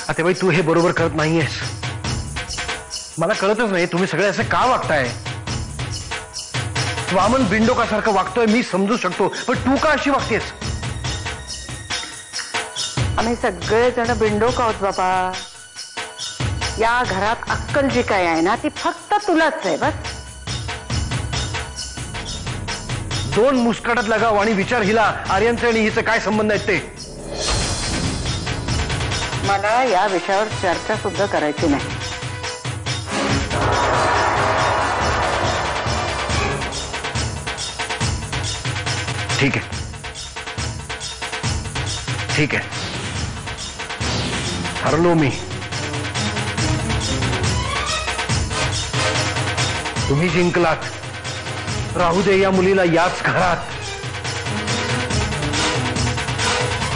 आतेबाई तू हे बरोबर करत नाहीयेस. मला कळतच नाही तुम्ही सगळे असे का वागताय. वामन बिंडोकासारखं वागतोय मी समजू शकतो, पण तू का अशी वागतेस. आम्ही सगळेजण बिंडोक आहोत बाबा. या घरात अक्कल जी काय आहे ना ती फक्त तुलाच आहे. बस 2 मुस्कटात लगाव आणि विचार हिला आर्यनचे आणि हिचे काय संबंध आहेत ते. मला या विषयावर चर्चा सुद्धा करायची नाही. ठीक आहे, ठीक आहे, हरलो मी. तुम्ही जिंकलात. राहू दे या मुलीला याच घरात.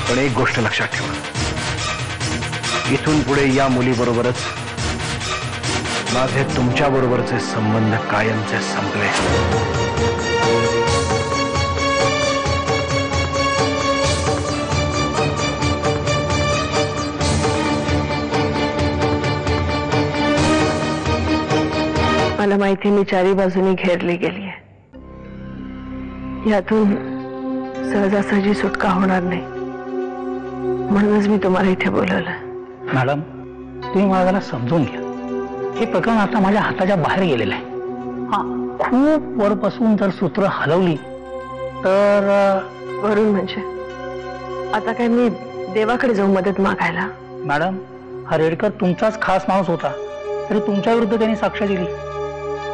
पण एक गोष्ट लक्षात ठेवा, इथून पुढे या मुलीबरोबरच माझे तुमच्या बरोबरचे संबंध कायमचे संपले. मला माहिती मी चारी बाजूनी घेरली गेली आहे. यातून सहजासहजी सुटका होणार नाही. म्हणूनच मी तुम्हाला इथे बोलवलं. मॅडम तुम्ही मला जरा समजून घ्या. हे प्रकरण आता माझ्या हाताच्या बाहेर गेलेलं आहे. हा खूप वरपासून जर सूत्र हलवली तर. वरून म्हणजे आता काय मी देवाकडे जाऊ मदत मागायला. मॅडम हा रेडकर तुमचाच खास माणूस होता, तरी तुमच्या विरुद्ध त्यांनी साक्ष दिली.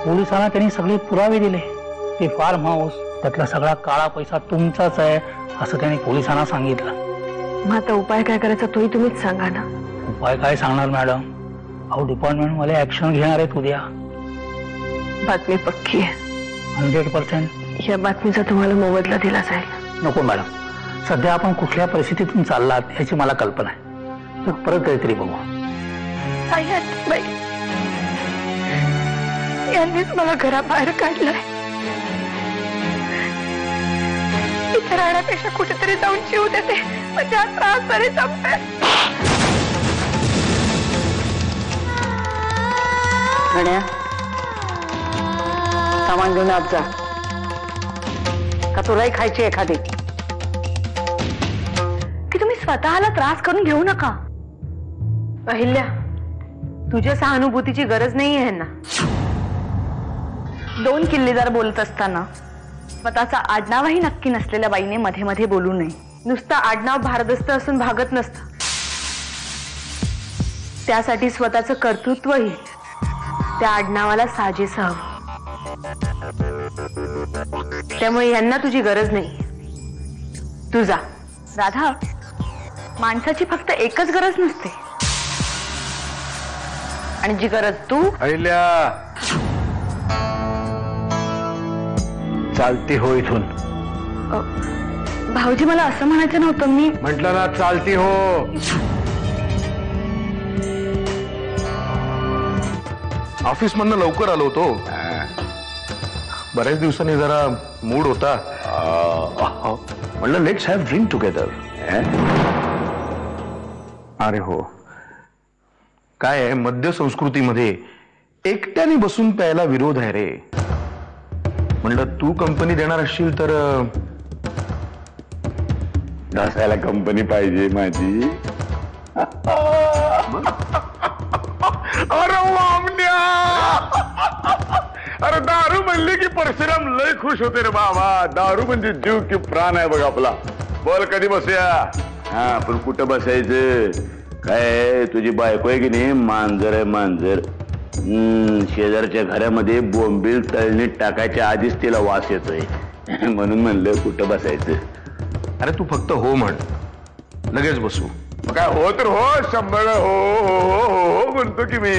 पोलिसांना त्यांनी सगळे पुरावे दिले. ते फार्म हाऊस त्यातला सगळा काळा पैसा तुमचाच आहे असं त्यांनी पोलिसांना सांगितलं. मग आता उपाय काय करायचा तोही तुम्हीच सांगा ना. उपाय काय सांगणार मॅडम. अहो डिपार्टमेंट मध्ये ऍक्शन घेणार आहेत उद्या. बातमी पक्की आहे. 100%. या बातमीचा तुम्हाला मोबदला दिला जाईल. नको मॅडम, सध्या आपण कुठल्या परिस्थितीतून चाललात याची मला कल्पना आहे. तर परत काहीतरी बघू. यांनीच मला घराबाहेर काढलंय. इथे राहण्यापेक्षा कुठेतरी जाऊन जीव देते म्हणजे हा त्रास तरी संपेल. गण्या सामान घेऊन आत जा. का तुलाही खायची एखादी. की तुम्ही स्वतःला त्रास करून घेऊ नका. अहिल्या तुझ्या सहानुभूतीची गरज नाही आहे ना. 2 किल्लेदार बोलत असताना स्वतःचा आडनावही नक्की नसलेल्या बाईने मध्ये मध्ये बोलू नये. नुसतं आडनाव भारदस्त असून भागत नसतं. त्यासाठी स्वतःचं कर्तृत्वही त्या आडनावाला साजेस हवं. त्यामुळे यांना तुझी गरज नाही. तू जा. राधा, माणसाची फक्त एकच गरज नसते आणि जी गरज तू. अहिल्या चालती हो इथून. भाऊजी मला असं म्हणायचं नव्हतं. मी म्हटलं ना चालती हो. ऑफिस मधनं लवकर आलो होतो. बऱ्याच दिवसांनी जरा मूड होता. म्हणलं लेट्स हॅव ड्रिंक टुगेदर. अरे हो, काय आहे मद्य संस्कृतीमध्ये एकट्याने बसून प्यायला विरोध आहे रे. म्हणलं तू कंपनी देणार असशील तर. ढासायला कंपनी पाहिजे माझी. अरे वामण्या, अरे दारू म्हणली की परशुराम लय खुश होते रे बाबा. दारू म्हणजे जीव की प्राण आहे बघ आपला. बोल कधी बसूया. हा पण कुठं बसायचं. काय तुझी बायको आहे की नाही मांजर आहे मांजर. शेजारच्या घरामध्ये बोंबील तळणीत टाकायच्या आधीच तिला वास येतोय. म्हणून म्हणलं कुठं बसायचं. अरे तू फक्त हो म्हण, लगेच बसू. काय हो तर हो, 100 हो हो हो हो म्हणतो की मी.